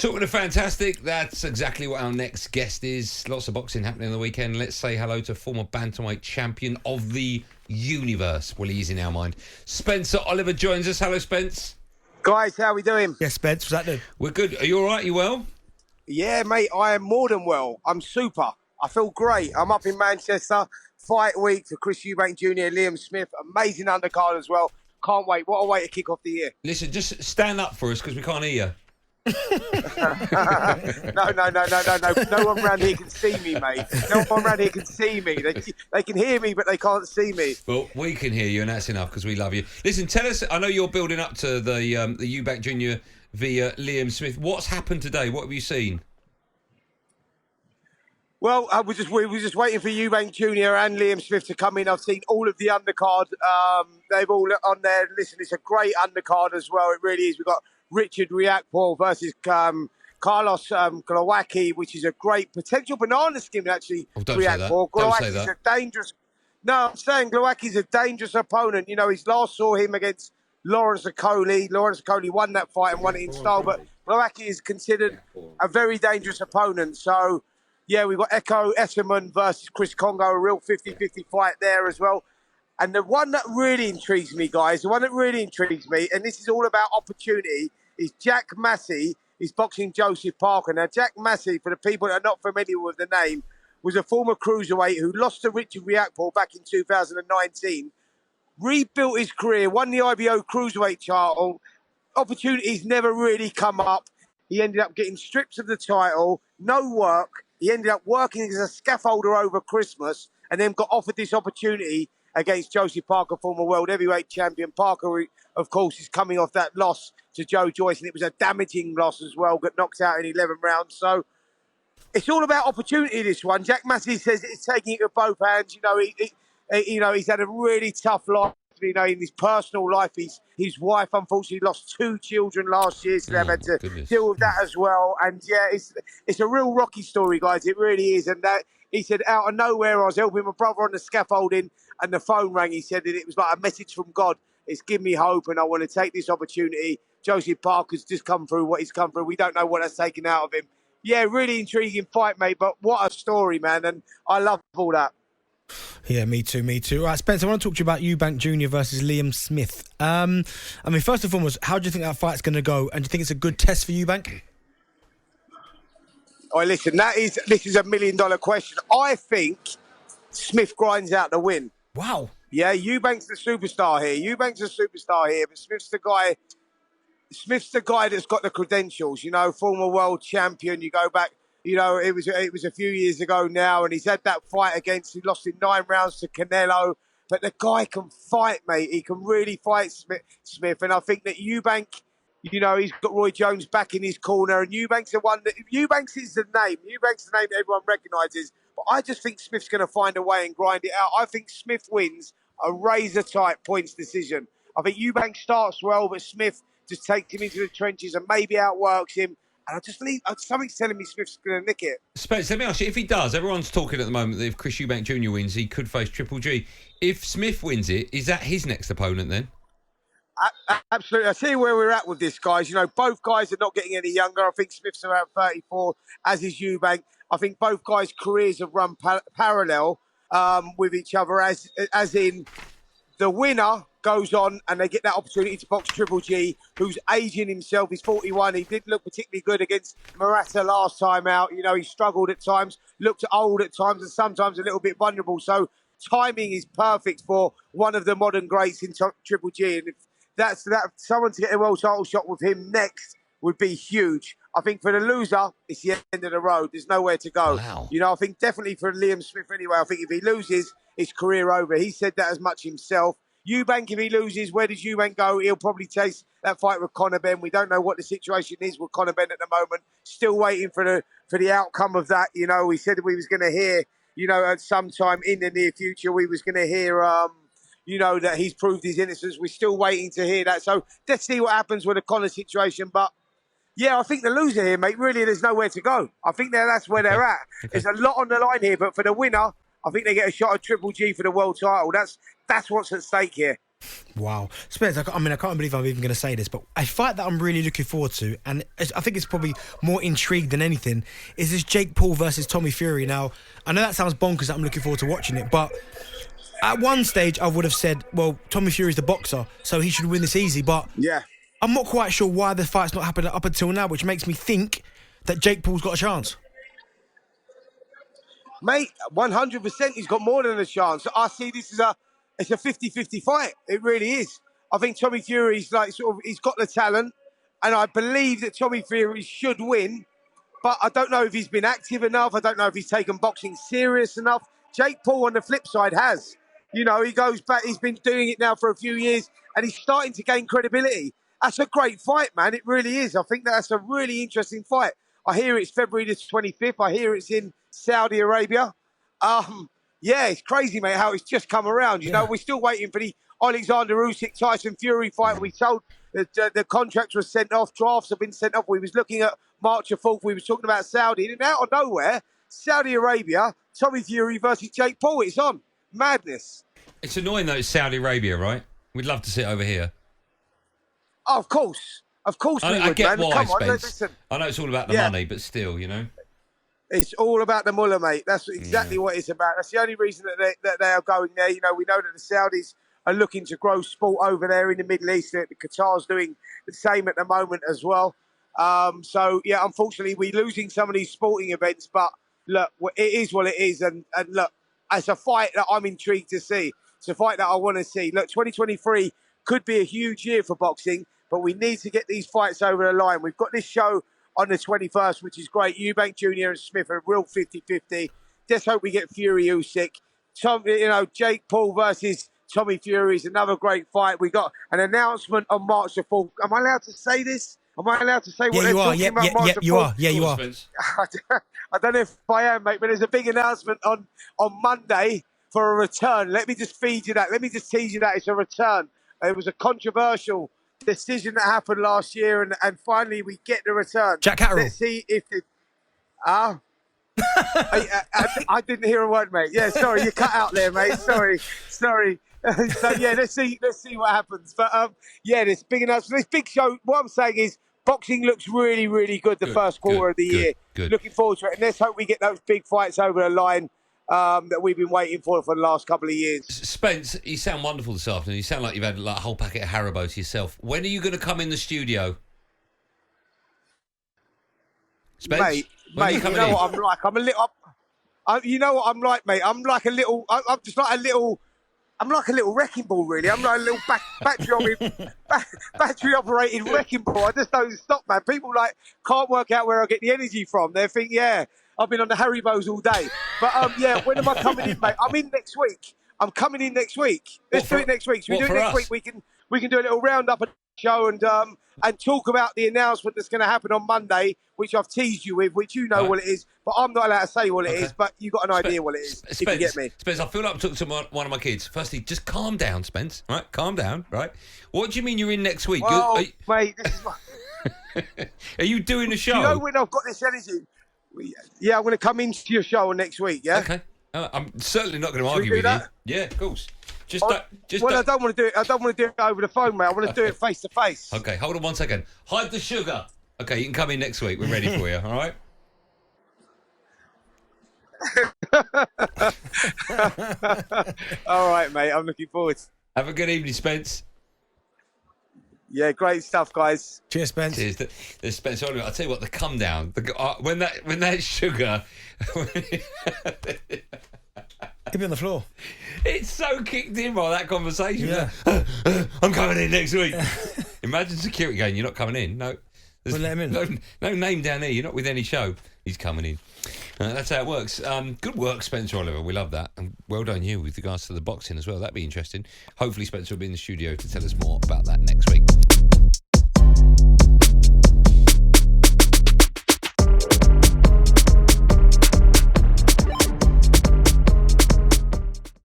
Talking of fantastic, that's exactly what our next guest is. Lots of boxing happening on the weekend. Let's say hello to former bantamweight champion of the universe. Well, he's in our mind. Spencer Oliver joins us. Hello, Spence. Guys, how we doing? Yes, Spence, what's that doing? We're good. Are you all right? You well? Yeah, mate, I am more than well. I'm super. I feel great. I'm up in Manchester. Fight week for Chris Eubank Jr., Liam Smith. Amazing undercard as well. Can't wait. What a way to kick off the year. Listen, just stand up for us because we can't hear you. No. No one around here can see me, mate. No one around here can see me. They can hear me, but they can't see me. Well, we can hear you, and that's enough because we love you. Listen, tell us. I know you're building up to the Eubank Jr. via Liam Smith. What's happened today? What have you seen? Well, we were just waiting for Eubank Jr. and Liam Smith to come in. I've seen all of the undercard. They've all on there. Listen, it's a great undercard as well. It really is. We've got Richard Riakporhe versus Carlos Glowacki, which is a great potential banana skin, actually. Oh, don't say that. Don't say that. A dangerous... No, I'm saying Glowacki's a dangerous opponent. You know, his last saw him against Lawrence Okoli. Lawrence Okoli won that fight and won it in style, but Glowacki is considered a very dangerous opponent. So, yeah, we've got Echo Esserman versus Chris Congo, a real 50-50 fight there as well. And the one that really intrigues me, guys, and this is all about opportunity, is Jack Massey. He's boxing Joseph Parker. Now, Jack Massey, for the people that are not familiar with the name, was a former cruiserweight who lost to Richard Riakporhe back in 2019, rebuilt his career, won the IBO cruiserweight title. Opportunities never really come up. He ended up getting stripped of the title, no work. He ended up working as a scaffolder over Christmas and then got offered this opportunity against Joseph Parker, former world heavyweight champion. Parker, of course, is coming off that loss to Joyce, and it was a damaging loss as well, got knocked out in 11 rounds. So it's all about opportunity, this one. Jack Massey says it's taking it with both hands. He's had a really tough life. You know, in his personal life, his wife unfortunately lost 2 children last year, so they've had to deal with that as well. And yeah, it's a real rocky story, guys. It really is. And that he said, out of nowhere, I was helping my brother on the scaffolding, and the phone rang. He said that it was like a message from God. It's given me hope, and I want to take this opportunity. Joseph Parker's just come through what he's come through. We don't know what that's taken out of him. Yeah, really intriguing fight, mate. But what a story, man. And I love all that. Yeah, me too. All right, Spence, I want to talk to you about Eubank Jr. versus Liam Smith. First and foremost, how do you think that fight's going to go? And do you think it's a good test for Eubank? Oh, listen, this is $1 million question. I think Smith grinds out the win. Wow. Yeah, Eubank's the superstar here. But Smith's the guy that's got the credentials. You know, former world champion. You go back. You know, it was a few years ago now, and he's had that fight he lost in 9 rounds to Canelo. But the guy can fight, mate. He can really fight, Smith. And I think that Eubank, you know, he's got Roy Jones back in his corner, and Eubank's Eubanks is the name. Eubank's the name that everyone recognises. But I just think Smith's going to find a way and grind it out. I think Smith wins a razor-tight points decision. I think Eubank starts well, but Smith just takes him into the trenches and maybe outworks him. And something's telling me Smith's going to nick it. Spence, let me ask you, if he does, everyone's talking at the moment that if Chris Eubank Jr. wins, he could face Triple G. If Smith wins it, is that his next opponent then? Absolutely. I see where we're at with this, guys. You know, both guys are not getting any younger. I think Smith's around 34, as is Eubank. I think both guys' careers have run parallel with each other, as in the winner goes on and they get that opportunity to box Triple G, who's aging himself. He's 41. He didn't look particularly good against Murata last time out. You know, he struggled at times, looked old at times, and sometimes a little bit vulnerable. So timing is perfect for one of the modern greats in Triple G. And if someone to get a world title shot with him next would be huge. I think for the loser, it's the end of the road. There's nowhere to go. Wow. You know, I think definitely for Liam Smith anyway, I think if he loses, his career over. He said that as much himself. Eubank, if he loses, where does Eubank go? He'll probably chase that fight with Conor Benn. We don't know what the situation is with Conor Benn at the moment. Still waiting for the outcome of that. You know, we said we was going to hear, you know, at some time in the near future, we was going to hear, you know, that he's proved his innocence. We're still waiting to hear that. So let's see what happens with the Conor situation. But yeah, I think the loser here, mate, really, there's nowhere to go. I think that's where they're at. Okay. There's a lot on the line here, but for the winner, I think they get a shot at Triple G for the world title. That's what's at stake here. Wow. Spence, I can't believe I'm even going to say this, but a fight that I'm really looking forward to, and I think it's probably more intrigue than anything, is this Jake Paul versus Tommy Fury. Now, I know that sounds bonkers that I'm looking forward to watching it, but at one stage I would have said, well, Tommy Fury's the boxer, so he should win this easy, but Yeah. I'm not quite sure why the fight's not happened up until now, which makes me think that Jake Paul's got a chance. Mate, 100% he's got more than a chance. I see this as it's a 50-50 fight. It really is. I think Tommy Fury's he's got the talent, and I believe that Tommy Fury should win, but I don't know if he's been active enough. I don't know if he's taken boxing serious enough. Jake Paul, on the flip side, has. You know, he goes back, he's been doing it now for a few years, and he's starting to gain credibility. That's a great fight, man. It really is. I think that's a really interesting fight. I hear it's February the 25th. I hear it's in Saudi Arabia. Yeah, it's crazy, mate, how it's just come around. You know, we're still waiting for the Alexander Usyk Tyson Fury fight. We told the contracts were sent off. Drafts have been sent off. We was looking at March the 4th. We was talking about Saudi. And out of nowhere, Saudi Arabia, Tommy Fury versus Jake Paul. It's on. Madness. It's annoying though it's Saudi Arabia, right? We'd love to sit over here. Oh, of course. Of course we would, I get man. why, Come on, Spence. listen. I know it's all about the money, but still, you know. It's all about the mullah, mate. That's exactly what it's about. That's the only reason that they are going there. You know, we know that the Saudis are looking to grow sport over there in the Middle East. The Qatar's doing the same at the moment as well. So, yeah, unfortunately, we're losing some of these sporting events. But, look, it is what it is. And look, it's a fight that I'm intrigued to see. It's a fight that I want to see. Look, 2023 could be a huge year for boxing, but we need to get these fights over the line. We've got this show on the 21st, which is great. Eubank Jr. and Smith are a real 50-50. Just hope we get Fury Usyk. Jake Paul versus Tommy Fury is another great fight. We got an announcement on March the 4th. Am I allowed to say this? Am I allowed to say what they're talking about March the 4th? You are. Yeah, you are. I don't know if I am, mate, but there's a big announcement on Monday for a return. Let me just feed you that. Let me just tease you that. It's a return. It was a controversial decision that happened last year, and finally we get the return. Jack Catterall. Let's see if it... I didn't hear a word, mate. Yeah, sorry, you cut out there, mate. Sorry. So yeah, let's see what happens. But yeah, this big announcement, this big show. What I'm saying is, boxing looks really, really good the first quarter of the year. Good. Looking forward to it, and let's hope we get those big fights over the line that we've been waiting for the last couple of years. Spence, you sound wonderful this afternoon. You sound like you've had like a whole packet of Haribo to yourself. When are you going to come in the studio? Spence? Mate, you know what I'm like. I'm a little... you know what I'm like, mate. I'm like a little... I'm just like a little... I'm like a little wrecking ball, really. I'm like a little battery-operated wrecking ball. I just don't stop, man. People can't work out where I get the energy from. They think, yeah, I've been on the Haribos all day. But yeah, when am I coming in, mate? I'm in next week. I'm coming in next week. Let's do it next week. So we do it next week. We can do a little roundup show and talk about the announcement that's going to happen on Monday, which I've teased you with, which you know what it is, but I'm not allowed to say what it is, but you got an idea what it is, if you get me. Spence, I feel like I'm talking to one of my kids. Firstly, just calm down, Spence, right? Calm down, right? What do you mean you're in next week? Well, mate, this is Are you doing a show? You know when I've got this energy? Yeah, I'm going to come into your show next week, yeah? Okay. I'm certainly not going to argue with you. Yeah, of course. I don't want to do it. I don't want to do it over the phone, mate. I want to do it face to face. Okay, hold on 1 second. Hide the sugar. Okay, you can come in next week. We're ready for you. All right. All right, mate. I'm looking forward. Have a good evening, Spence. Yeah, great stuff, guys. Cheers, Spence. Cheers. There's Spence. I'll tell you what. The come down. When that sugar. He'll be on the floor. It's so kicked in by that conversation. Yeah. I'm coming in next week. Imagine security going, you're not coming in. No. We'll let him in. No name down here. You're not with any show. He's coming in. That's how it works. Good work, Spencer Oliver. We love that. And well done you with regards to the boxing as well. That'd be interesting. Hopefully Spencer will be in the studio to tell us more about that next week.